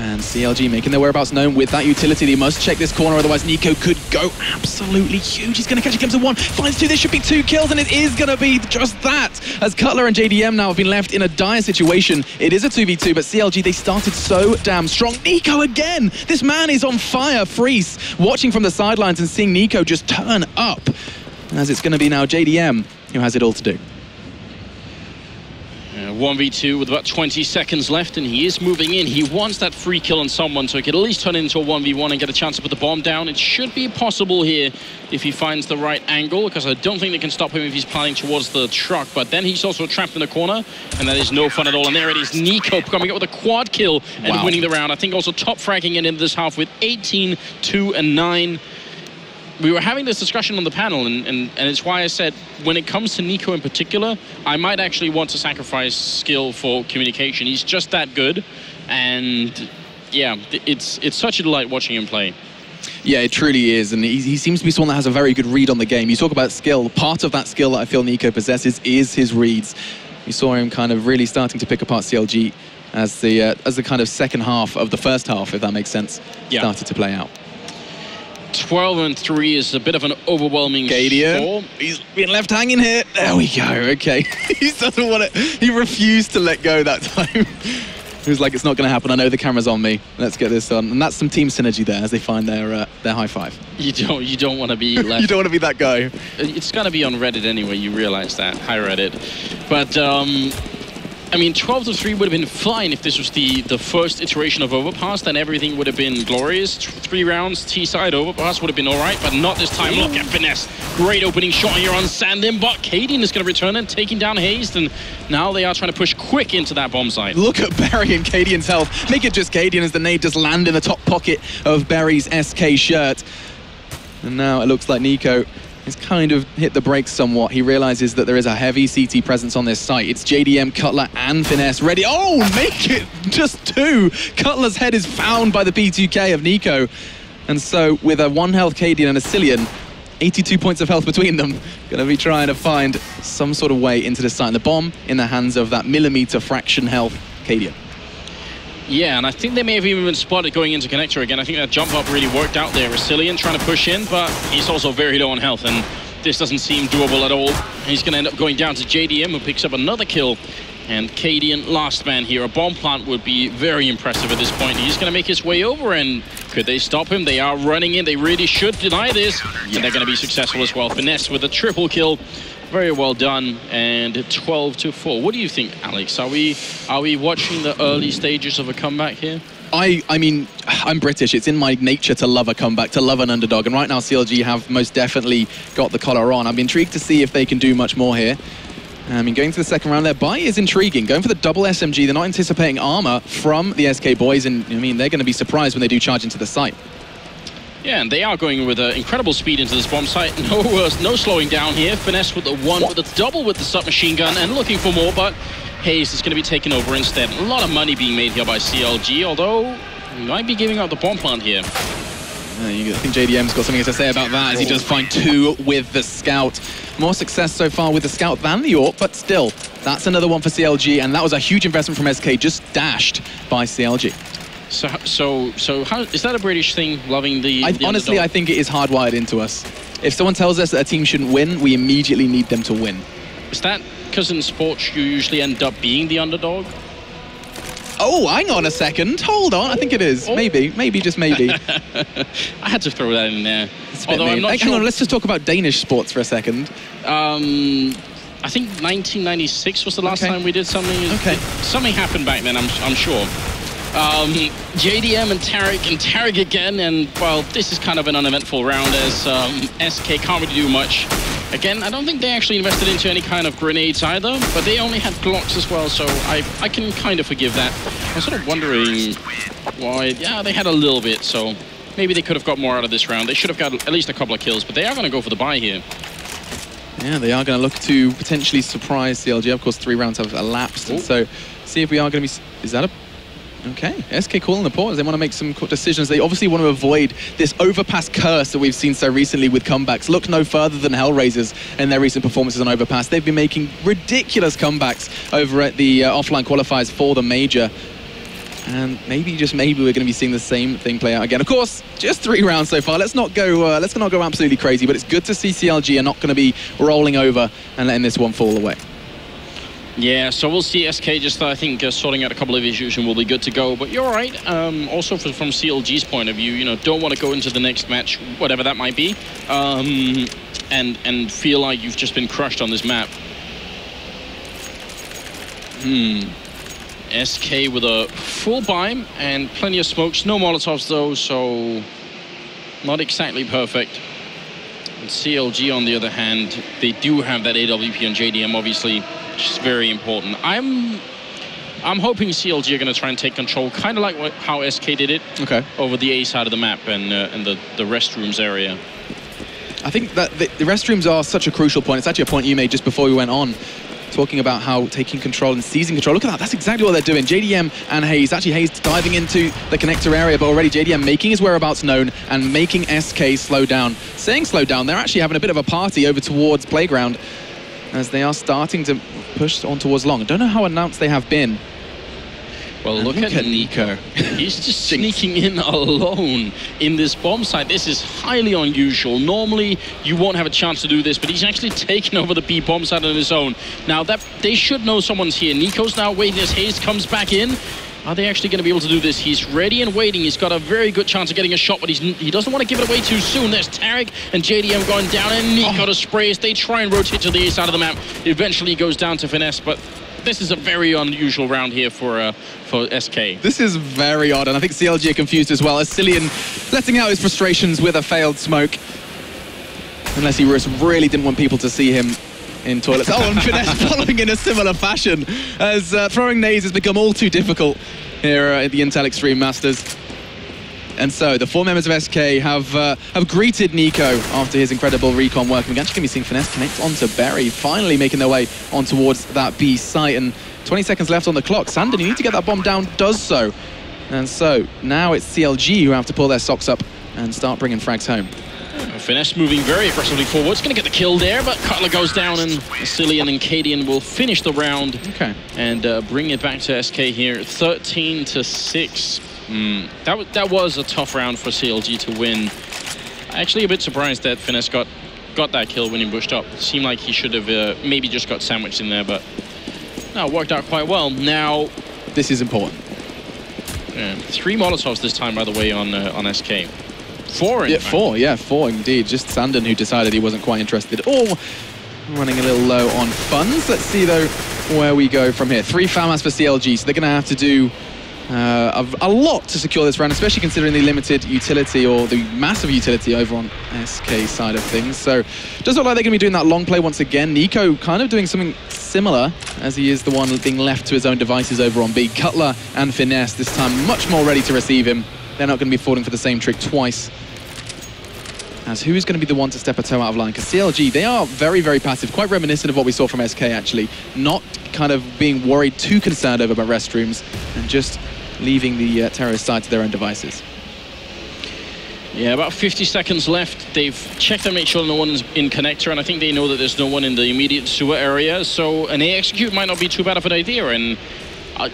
And CLG making their whereabouts known with that utility. They must check this corner, otherwise Nico could go absolutely huge. He's going to catch a glimpse of one, finds two. This should be 2 kills, and it is going to be just that. As Cutler and JDM now have been left in a dire situation. It is a 2v2, but CLG, they started so damn strong. Nico again! This man is on fire. Freeze watching from the sidelines and seeing Nico just turn up. As it's going to be now JDM who has it all to do. 1v2 with about 20 seconds left, and he is moving in. He wants that free kill on someone, so he could at least turn it into a 1v1 and get a chance to put the bomb down. It should be possible here if he finds the right angle, because I don't think they can stop him if he's planning towards the truck. But then he's also trapped in a corner, and that is no fun at all. And there it is, Nico coming up with a quad kill and winning the round. I think also top fragging it into this half with 18, 2, and 9. We were having this discussion on the panel, and it's why I said, when it comes to Nico in particular, I might actually want to sacrifice skill for communication. He's just that good, and yeah, it's such a delight watching him play. Yeah, it truly is, and he seems to be someone that has a very good read on the game. You talk about skill, part of that skill that I feel Nico possesses is his reads. You saw him kind of really starting to pick apart CLG as the kind of second half of the first half, if that makes sense, started to play out. 12-3 is a bit of an overwhelming score. He's been left hanging here. There we go. Okay. He doesn't want it. He refused to let go that time. He was like, it's not going to happen. I know the camera's on me. Let's get this on. And that's some team synergy there as they find their high five. You don't want to be left. You don't want to be that guy. It's going to be on Reddit anyway. You realize that. Hi, Reddit. But I mean, 12-3 would have been fine if this was the first iteration of Overpass, then everything would have been glorious. 3 rounds, T-side Overpass would have been all right, but not this time. Look at Finesse. Great opening shot here on Sandin, but Cadian is going to return and taking down Hayes, and now they are trying to push quick into that bomb site. Look at Barry and Cadian's health. Make it just Cadian as the nade just land in the top pocket of Barry's SK shirt. And now it looks like Nico He's kind of hit the brakes somewhat. He realizes that there is a heavy CT presence on this site. It's JDM, Cutler, and Finesse ready. Oh, make it just 2. Cutler's head is found by the P2K of Nico. And so with a 1 health Cadian and a Cillian, 82 points of health between them, going to be trying to find some sort of way into the site. And the bomb in the hands of that millimeter fraction health Cadian. Yeah, and I think they may have even been spotted going into connector again. I think that jump up really worked out there. Cillian trying to push in, but he's also very low on health, and this doesn't seem doable at all. He's going to end up going down to JDM, who picks up another kill. And Cadian, last man here. A bomb plant would be very impressive at this point. He's going to make his way over, and could they stop him? They are running in. They really should deny this, and they're going to be successful as well. Finesse with a triple kill. Very well done, and 12-4. What do you think, Alex? Are we watching the early stages of a comeback here? I mean, I'm British. It's in my nature to love a comeback, to love an underdog. And right now, CLG have most definitely got the collar on. I'm intrigued to see if they can do much more here. I mean, going to the second round, their buy is intriguing. Going for the double SMG, they're not anticipating armor from the SK boys, and I mean, they're going to be surprised when they do charge into the site. Yeah, and they are going with incredible speed into this bomb site. No slowing down here. Finesse with the 1, with the double with the submachine gun, and looking for more, but Hayes is going to be taken over instead. A lot of money being made here by CLG, although he might be giving up the bomb plant here. I think JDM's got something to say about that, as he does find 2 with the Scout. More success so far with the Scout than the AWP, but still, that's another one for CLG, and that was a huge investment from SK, just dashed by CLG. So how is that a British thing, loving the honestly, underdog? I think it is hardwired into us. If someone tells us that a team shouldn't win, we immediately need them to win. Is that because in sports you usually end up being the underdog? Oh, hang on a second. Hold on. I think it is. Oh. Maybe, just maybe. I had to throw that in there. Although I'm not sure. Hang on, let's just talk about Danish sports for a second. I think 1996 was the last time we did something. Okay. Something happened back then, I'm sure. JDM and Tarek again, and well, this is kind of an uneventful round as SK can't really do much. Again, I don't think they actually invested into any kind of grenades either, but they only had Glocks as well, so I can kind of forgive that. I'm sort of wondering why. Yeah, they had a little bit, so maybe they could have got more out of this round. They should have got at least a couple of kills, but they are going to go for the buy here. Yeah, they are going to look to potentially surprise CLG. Of course, 3 rounds have elapsed, and so see if we are going to be... Is that a... Okay, SK calling the pause. They want to make some decisions. They obviously want to avoid this Overpass curse that we've seen so recently with comebacks. Look no further than Hellraisers in their recent performances on Overpass. They've been making ridiculous comebacks over at the offline qualifiers for the major. And maybe, just maybe, we're going to be seeing the same thing play out again. Of course, just 3 rounds so far. Let's not go absolutely crazy, but it's good to see CLG are not going to be rolling over and letting this one fall away. Yeah, so we'll see SK just, I think, sorting out a couple of issues and we'll be good to go. But you're right. Also, from CLG's point of view, you know, don't want to go into the next match, whatever that might be, and feel like you've just been crushed on this map. SK with a full buy and plenty of smokes. No Molotovs, though, so not exactly perfect. And CLG, on the other hand, they do have that AWP on JDM, obviously, which is very important. I'm hoping CLG are going to try and take control, kind of like how SK did it over the A side of the map and the restrooms area. I think that the restrooms are such a crucial point. It's actually a point you made just before we went on, talking about how taking control and seizing control. Look at that. That's exactly what they're doing. JDM and Hayes. Actually, Hayes diving into the connector area, but already JDM making his whereabouts known and making SK slow down. Saying slow down, they're actually having a bit of a party over towards Playground as they are starting to push on towards long. I don't know how announced they have been. Well, look at Nico. He's just sneaking in alone in this bomb site. This is highly unusual. Normally, you won't have a chance to do this, but he's actually taken over the B bomb site on his own. Now, that they should know someone's here. Nico's now waiting as Hayes comes back in. Are they actually going to be able to do this? He's ready and waiting. He's got a very good chance of getting a shot, but he doesn't want to give it away too soon. There's Tarek and JDM going down, and Nico to spray as they try and rotate to the A side of the map. Eventually goes down to Finesse, but this is a very unusual round here for SK. This is very odd, and I think CLG are confused as well, as Cillian letting out his frustrations with a failed smoke. Unless he really didn't want people to see him in toilets. Oh, and Finesse following in a similar fashion, as throwing nades has become all too difficult here at the Intel Extreme Masters. And so the 4 members of SK have greeted Nico after his incredible recon work. We're actually going to be seeing Finesse connect onto Berry, finally making their way on towards that B site. And 20 seconds left on the clock. Sandon, you need to get that bomb down, does so. And so now it's CLG who have to pull their socks up and start bringing frags home. Finesse moving very aggressively forward. It's going to get the kill there, but Cutler goes down and Cillian and Cadian will finish the round. Okay. And bring it back to SK here, 13-6. That was a tough round for CLG to win. Actually a bit surprised that Finesse got that kill when he pushed up. Seemed like he should have maybe just got sandwiched in there, but no, it worked out quite well. Now, this is important. 3 Molotovs this time, by the way, on SK. 4 in fact. 4 indeed. Just Sandon who decided he wasn't quite interested. Oh, running a little low on funds. Let's see though where we go from here. 3 FAMAS for CLG, so they're going to have to do a lot to secure this round, especially considering the limited utility or the massive utility over on SK side of things. So it does look like they're going to be doing that long play once again. Nico kind of doing something similar, as he is the one being left to his own devices over on B. Cutler and Finesse this time much more ready to receive him. They're not going to be falling for the same trick twice. As who is going to be the one to step a toe out of line? Because CLG, they are very, very passive, quite reminiscent of what we saw from SK actually. Not kind of being worried, too concerned over restrooms, and just leaving the terrorist side to their own devices. Yeah, about 50 seconds left. They've checked to make sure no one's in connector, and I think they know that there's no one in the immediate sewer area, so an A execute might not be too bad of an idea. And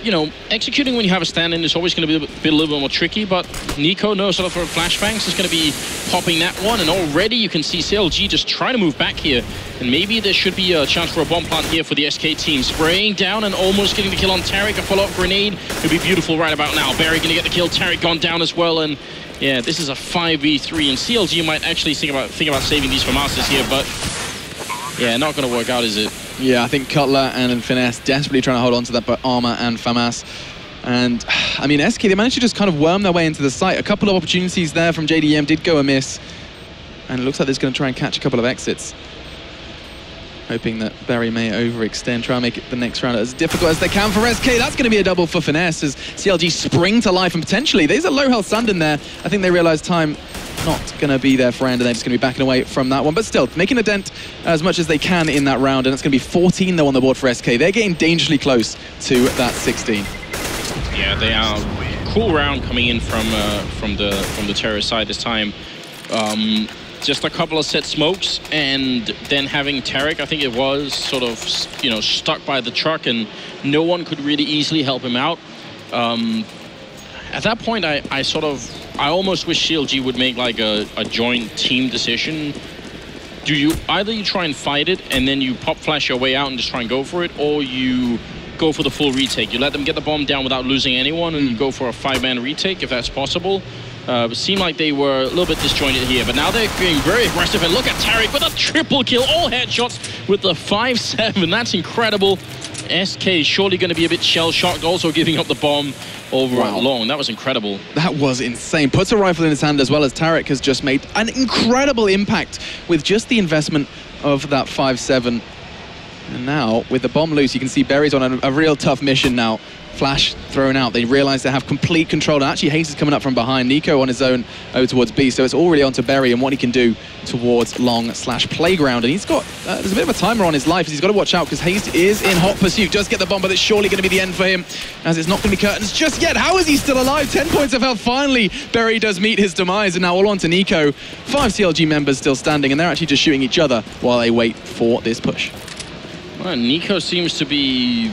you know, executing when you have a stand-in is always going to be a little bit more tricky, but Nico knows sort of for flashbangs is going to be popping that one, and already you can see CLG just trying to move back here, and maybe there should be a chance for a bomb plant here for the SK team. Spraying down and almost getting the kill on Tarek. A follow-up grenade would be beautiful right about now. Barry going to get the kill. Tarek gone down as well, and yeah, this is a 5v3, and CLG might actually think about saving these for Masters here, but yeah, not going to work out, is it? Yeah, I think Cutler and Finesse desperately trying to hold on to that armor and FAMAS. And, I mean, SK, they managed to just kind of worm their way into the site. A couple of opportunities there from JDM did go amiss. And it looks like they're going to try and catch a couple of exits. Hoping that Barry may overextend, try and make it the next round as difficult as they can for SK. That's going to be a double for Finesse as CLG spring to life. And potentially, there's a low health Sandon there. I think they realize time not going to be their friend, and they're just going to be backing away from that one. But still, making a dent as much as they can in that round, and it's going to be 14 though on the board for SK. They're getting dangerously close to that 16. Yeah, they are. Cool round coming in from the terrorist side this time. Just a couple of set smokes, and then having Tarek, I think it was, sort of, you know, stuck by the truck, and no one could really easily help him out. At that point, I almost wish CLG would make like a joint team decision. Either you try and fight it and then you pop flash your way out and just try and go for it, or you go for the full retake. You let them get the bomb down without losing anyone, and you go for a 5-man retake if that's possible. It seemed like they were a little bit disjointed here, but now they're being very aggressive. And look at Tarek with a triple kill, all headshots with the 5-7. That's incredible. SK surely going to be a bit shell-shocked, also giving up the bomb over at long. That was incredible. That was insane. Puts a rifle in his hand, as well as Tarek has just made an incredible impact with just the investment of that 5-7. And now, with the bomb loose, you can see Berry's on a real tough mission now. Flash thrown out. They realize they have complete control. And actually, Hayes is coming up from behind. Nico on his own over towards B. So it's already onto Berry and what he can do towards long/playground. And he's got, there's a bit of a timer on his life. He's got to watch out because Hayes is in hot pursuit. Does get the bomb, but it's surely going to be the end for him, as it's not going to be curtains just yet. How is he still alive? 10 points of health. Finally, Berry does meet his demise. And now all on to Nico. 5 CLG members still standing, and they're actually just shooting each other while they wait for this push. Well, Nico seems to be,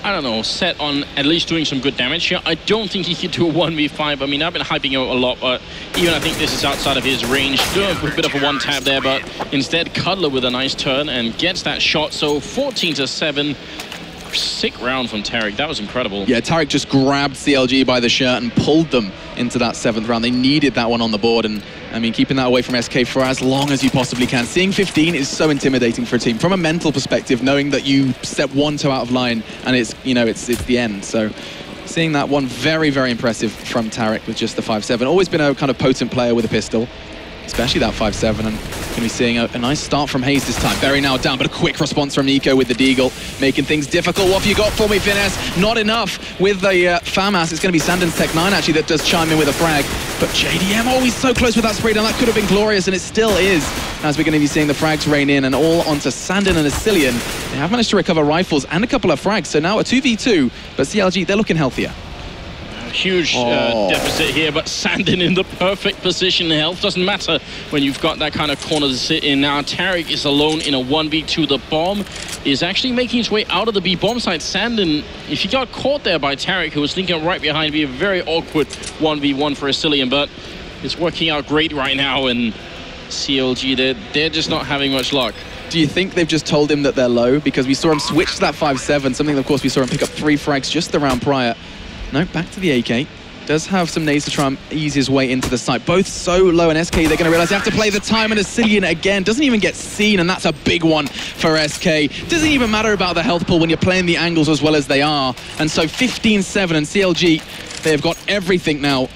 I don't know, set on at least doing some good damage here. I don't think he could do a 1v5. I mean, I've been hyping him a lot, but even I think this is outside of his range. Doing a bit of a one-tap there, but instead Cutler with a nice turn and gets that shot. So 14-7. Sick round from Tarek. That was incredible. Yeah, Tarek just grabbed CLG by the shirt and pulled them into that 7th round. They needed that one on the board, and I mean, keeping that away from SK for as long as you possibly can. Seeing 15 is so intimidating for a team from a mental perspective, knowing that you step 1 toe out of line and it's, you know, it's the end. So seeing that one, very, very impressive from Tarek with just the 5-7. Always been a kind of potent player with a pistol, especially that 5-7, and going to be seeing a nice start from Hayes this time. Berry now down, but a quick response from Nico with the Deagle, making things difficult. What have you got for me, Finesse? Not enough with the FAMAS. It's going to be Sandon's Tech 9, actually, that does chime in with a frag. But JDM, oh, he's so close with that spray down. That could have been glorious, and it still is, as we're going to be seeing the frags rain in, and all onto Sandin and Asilian. They have managed to recover rifles and a couple of frags, so now a 2v2, but CLG, they're looking healthier. Huge deficit here, but Sandin in the perfect position. Health doesn't matter when you've got that kind of corner to sit in. Now Tarek is alone in a 1v2. The bomb is actually making its way out of the B bomb site. Sandin, if he got caught there by Tarek, who was sneaking right behind, be a very awkward 1v1 for Asilian, but it's working out great right now, and CLG, they're just not having much luck. Do you think they've just told him that they're low? Because we saw him switch to that 5-7, something of course we saw him pick up 3 frags just the round prior. No, back to the AK. Does have some nades to try and ease his way into the site. Both so low, and SK, they're going to realize they have to play the time, and Asilian again doesn't even get seen, and that's a big one for SK. Doesn't even matter about the health pool when you're playing the angles as well as they are. And so 15-7, and CLG, they have got everything now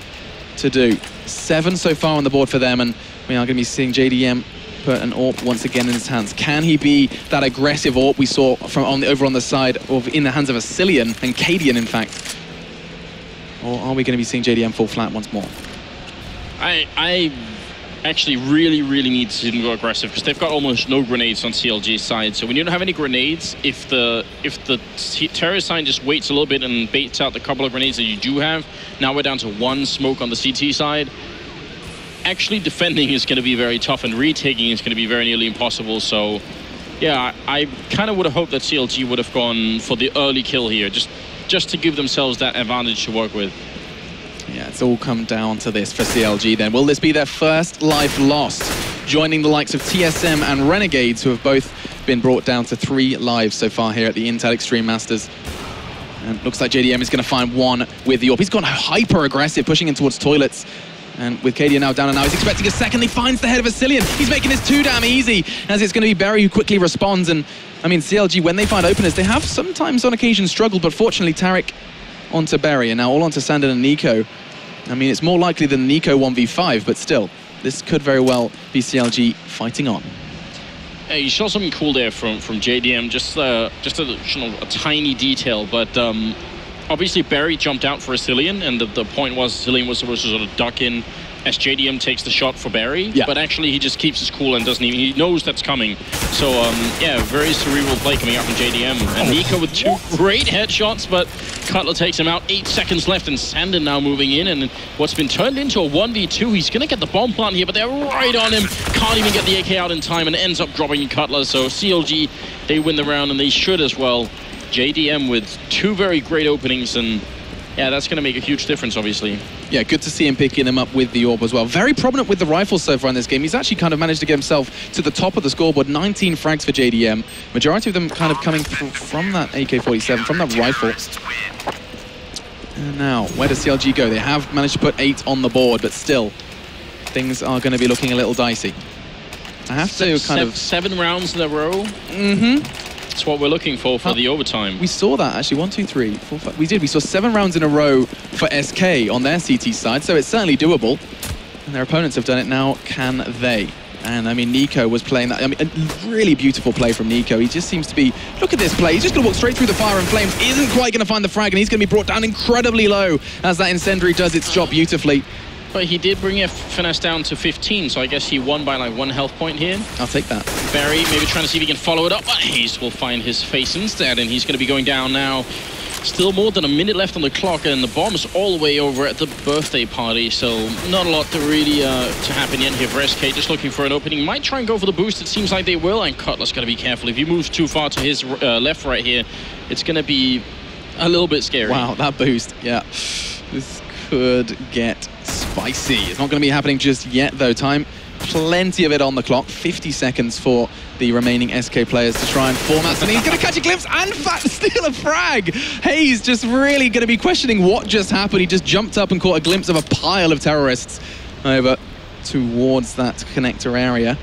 to do. 7 so far on the board for them, and we are going to be seeing JDM put an AWP once again in his hands. Can he be that aggressive AWP we saw from over on the side of in the hands of Asilian and Cadian, in fact? Or are we going to be seeing JDM fall flat once more? I actually really need to see them go aggressive, because they've got almost no grenades on CLG's side. So when you don't have any grenades, if the terrorist side just waits a little bit and baits out the couple of grenades that you do have, now we're down to 1 smoke on the CT side. Actually defending is going to be very tough, and retaking is going to be very nearly impossible. So yeah, I kind of would have hoped that CLG would have gone for the early kill here, just to give themselves that advantage to work with. Yeah, it's all come down to this for CLG then. Will this be their first life lost? Joining the likes of TSM and Renegades, who have both been brought down to 3 lives so far here at the Intel Extreme Masters. And looks like JDM is going to find one with the AWP. He's gone hyper aggressive, pushing in towards toilets. And with Cadian now down and now, he's expecting a second. He finds the head of Asilian. He's making this too damn easy, as it's going to be Barry who quickly responds. And I mean, CLG, when they find openers, they have sometimes on occasion struggled, but fortunately Tarek onto Barry, and now all onto Sandin and Nico. I mean, it's more likely than Nico 1v5, but still, this could very well be CLG fighting on. Hey, you saw something cool there from JDM, just a tiny detail, but obviously Barry jumped out for Asilian, and the point was Asilian was supposed to sort of duck in as JDM takes the shot for Barry, yeah. But actually he just keeps his cool and doesn't even, he knows that's coming. So yeah, very cerebral play coming out from JDM. And Nico with 2 great headshots, but Cutler takes him out. 8 seconds left, and Sandin now moving in, and what's been turned into a 1v2. He's gonna get the bomb plant here, but they're right on him. Can't even get the AK out in time, and ends up dropping Cutler. So CLG, they win the round, and they should as well. JDM with 2 very great openings, and yeah, that's going to make a huge difference, obviously. Yeah, good to see him picking him up with the AWP as well. Very prominent with the rifles so far in this game. He's actually kind of managed to get himself to the top of the scoreboard. 19 frags for JDM. Majority of them kind of coming from that AK-47, from that rifle. And now, where does CLG go? They have managed to put 8 on the board, but still, things are going to be looking a little dicey. I have to kind of... 7 rounds in a row? Mm-hmm. That's what we're looking for the overtime. We saw that actually, 1, 2, 3, 4, 5. We did. We saw 7 rounds in a row for SK on their CT side, so it's certainly doable. And their opponents have done it now. Can they? And I mean, Nico was playing that. I mean, a really beautiful play from Nico. He just seems to be. Look at this play. He's just going to walk straight through the fire and flames. Isn't quite going to find the frag, and he's going to be brought down incredibly low as that incendiary does its job beautifully. But he did bring finesse down to 15, so I guess he won by like 1 health point here. I'll take that. Barry maybe trying to see if he can follow it up, but Hayes will find his face instead, and he's going to be going down now. Still more than a minute left on the clock, and the bomb's all the way over at the birthday party, so not a lot to really to happen yet here for SK. Just looking for an opening. Might try and go for the boost. It seems like they will, and Cutler's got to be careful. If he moves too far to his left right here, it's going to be a little bit scary. Wow, that boost, yeah. This could get spicy. It's not going to be happening just yet, though. Time, plenty of it on the clock. 50 seconds for the remaining SK players to try and form that. And he's going to catch a glimpse and steal a frag. Hayes just really going to be questioning what just happened. He just jumped up and caught a glimpse of a pile of terrorists over towards that connector area.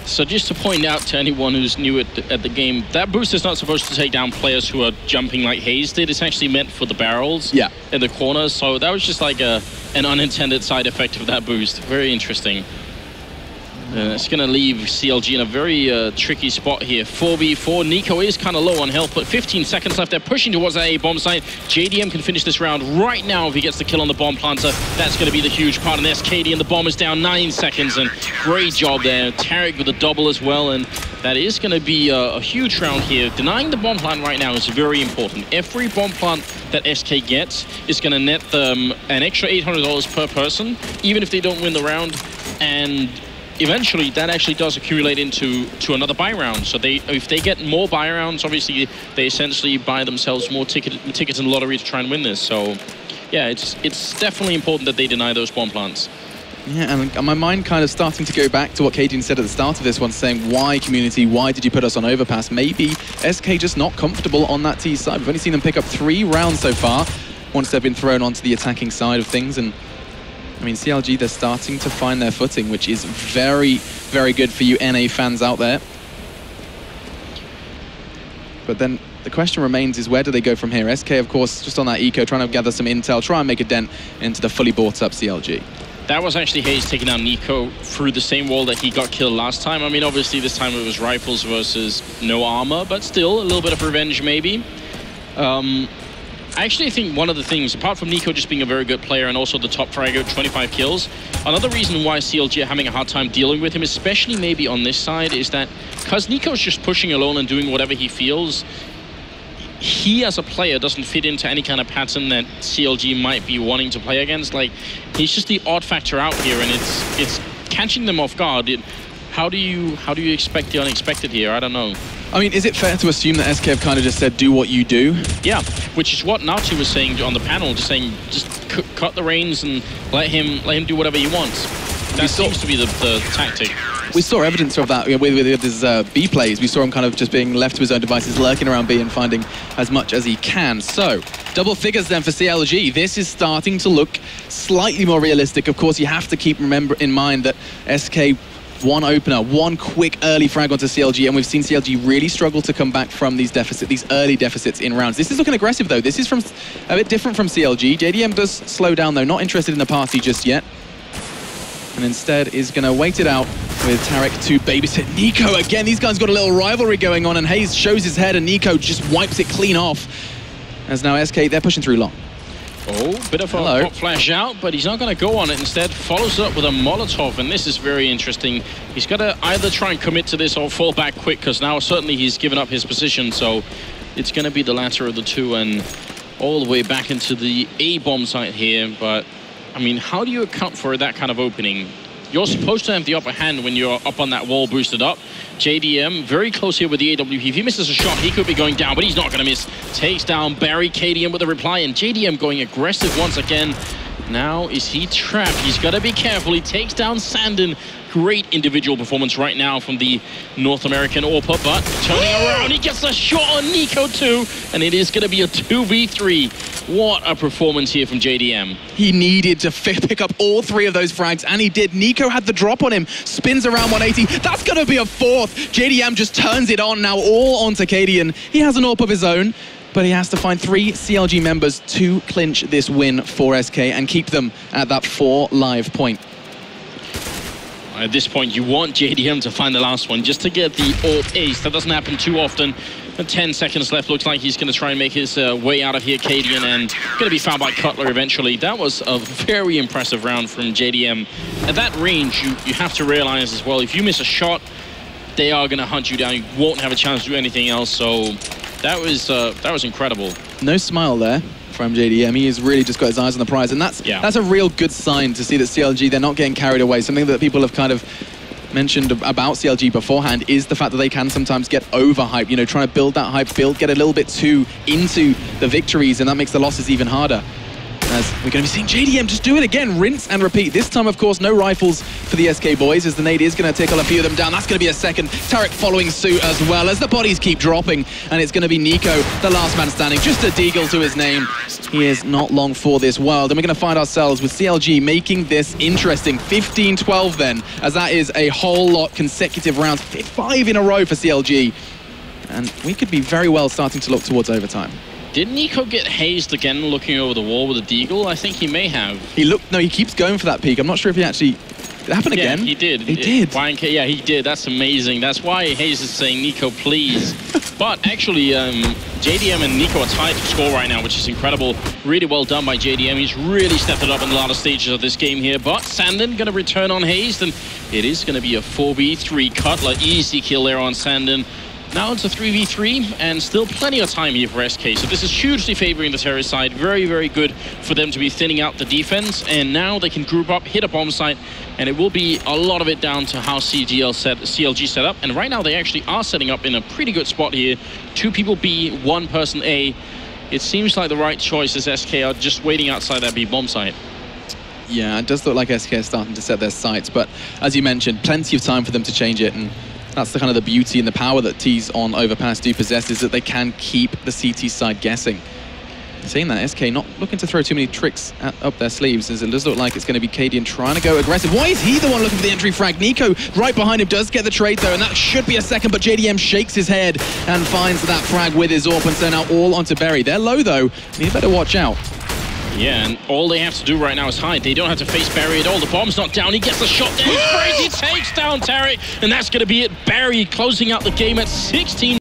So just to point out to anyone who's new at the game, that boost is not supposed to take down players who are jumping like Hayes did. It's actually meant for the barrels in the corners. So that was just like an unintended side effect of that boost. Very interesting. It's going to leave CLG in a very tricky spot here. 4v4. Nico is kind of low on health, but 15 seconds left. They're pushing towards that A bomb site. JDM can finish this round right now if he gets the kill on the bomb planter. That's going to be the huge part. And there's KD, and the bomb is down 9 seconds. And great job there. Tarek with a double as well. And that is going to be a huge round here. Denying the bomb plant right now is very important. Every bomb plant that SK gets is going to net them an extra $800 per person, even if they don't win the round. And eventually that actually does accumulate into another buy round. So if they get more buy rounds, obviously they essentially buy themselves more tickets in the lottery to try and win this. So yeah, it's definitely important that they deny those bomb plants. Yeah, and my mind kind of starting to go back to what Cadian said at the start of this one, saying, why, community, why did you put us on Overpass? Maybe SK just not comfortable on that T side. We've only seen them pick up 3 rounds so far, once they've been thrown onto the attacking side of things. And I mean, CLG, they're starting to find their footing, which is very, very good for you NA fans out there. But then the question remains is, where do they go from here? SK, of course, just on that eco, trying to gather some intel, try and make a dent into the fully bought up CLG. That was actually Hayes taking out Nico through the same wall that he got killed last time. I mean, obviously this time it was rifles versus no armor, but still a little bit of revenge maybe. I actually think one of the things, apart from Nico just being a very good player and also the top fragger, 25 kills, another reason why CLG are having a hard time dealing with him, especially maybe on this side, is that because Nico's just pushing alone and doing whatever he feels, he as a player doesn't fit into any kind of pattern that CLG might be wanting to play against. Like, he's just the odd factor out here, and it's catching them off guard. How do you expect the unexpected here? I don't know. I mean, is it fair to assume that SK have kind of just said, do what you do? Yeah, which is what Nazi was saying on the panel, just saying, just cut the reins and let him do whatever he wants. That seems to be the tactic. We saw evidence of that with his B plays. We saw him kind of just being left to his own devices, lurking around B and finding as much as he can. So, double figures then for CLG. This is starting to look slightly more realistic. Of course, you have to keep in mind that SK, one opener, one quick early frag onto CLG, and we've seen CLG really struggle to come back from these early deficits in rounds. This is looking aggressive though. This is a bit different from CLG. JDM does slow down though, not interested in the party just yet. And instead is going to wait it out with Tarek to babysit Nico again. These guys got a little rivalry going on, and Hayes shows his head and Nico just wipes it clean off. As now SK, they're pushing through long. Oh, bit of a pop flash out, but he's not going to go on it. Instead, follows up with a Molotov, and this is very interesting. He's got to either try and commit to this or fall back quick, because now certainly he's given up his position, so it's going to be the latter of the two, and all the way back into the A-bomb site here, but I mean, how do you account for that kind of opening? You're supposed to have the upper hand when you're up on that wall boosted up. JDM very close here with the AWP. If he misses a shot, he could be going down, but he's not going to miss. Takes down Barry, KDM with a reply, and JDM going aggressive once again. Now, is he trapped? He's got to be careful. He takes down Sandin. Great individual performance right now from the North American AWPer, but turning around, he gets a shot on Nico too, and it is going to be a 2v3. What a performance here from JDM. He needed to pick up all 3 of those frags, and he did. Nico had the drop on him, spins around 180. That's going to be a 4th. JDM just turns it on now, all onto Cadian. He has an AWP of his own, but he has to find 3 CLG members to clinch this win for SK and keep them at that 4 live point. At this point, you want JDM to find the last one just to get the AWP ace. That doesn't happen too often. 10 seconds left. Looks like he's going to try and make his way out of here, Cadian, and going to be found by Cutler eventually. That was a very impressive round from JDM. At that range, you have to realize as well, if you miss a shot, they are going to hunt you down. You won't have a chance to do anything else. So that was incredible. No smile there from JDM. He has really just got his eyes on the prize, and that's a real good sign to see that CLG, they're not getting carried away. Something that people have kind of mentioned about CLG beforehand is the fact that they can sometimes get overhyped, you know, trying to build that hype, get a little bit too into the victories, and that makes the losses even harder. As we're going to be seeing JDM just do it again, rinse and repeat. This time, of course, no rifles for the SK boys, as the nade is going to tickle a few of them down. That's going to be a second. Tarek following suit as well, as the bodies keep dropping, and it's going to be Nico, the last man standing, just a deagle to his name. He is not long for this world, and we're going to find ourselves with CLG making this interesting. 15-12 then, as that is a whole lot consecutive rounds, 5 in a row for CLG, and we could be very well starting to look towards overtime. Did Nico get hazed again looking over the wall with a deagle? I think he may have. No, he keeps going for that peak. I'm not sure if he actually Did it happen again? Yeah, he did. He did. Yeah, he did. That's amazing. That's why Hayes is saying, Nico, please. But actually, JDM and Nico are tied for score right now, which is incredible. Really well done by JDM. He's really stepped it up in the latter stages of this game here. But Sandin going to return on Hayes, and it is going to be a 4v3 Cutler. Easy kill there on Sandin. Now it's a 3v3, and still plenty of time here for SK. So this is hugely favoring the terrorist side. Very, very good for them to be thinning out the defense. And now they can group up, hit a bomb site, and it will be a lot of it down to how CLG set up. And right now they actually are setting up in a pretty good spot here. 2 people B, 1 person A. It seems like the right choice is SK are just waiting outside that B bomb site. Yeah, it does look like SK are starting to set their sights, but as you mentioned, plenty of time for them to change it, and that's the kind of the beauty and the power that T's on Overpass do possess, is that they can keep the CT side guessing. Seeing that, SK not looking to throw too many tricks up their sleeves, as it does look like it's going to be Cadian trying to go aggressive. Why is he the one looking for the entry frag? Nico right behind him does get the trade though, and that should be a second, but JDM shakes his head and finds that frag with his AWP, and so now all onto Berry. They're low though, and you better watch out. Yeah, and all they have to do right now is hide. They don't have to face Barry at all. The bomb's not down. He gets the shot down. He takes down Tarek, and that's going to be it. Barry closing out the game at 16.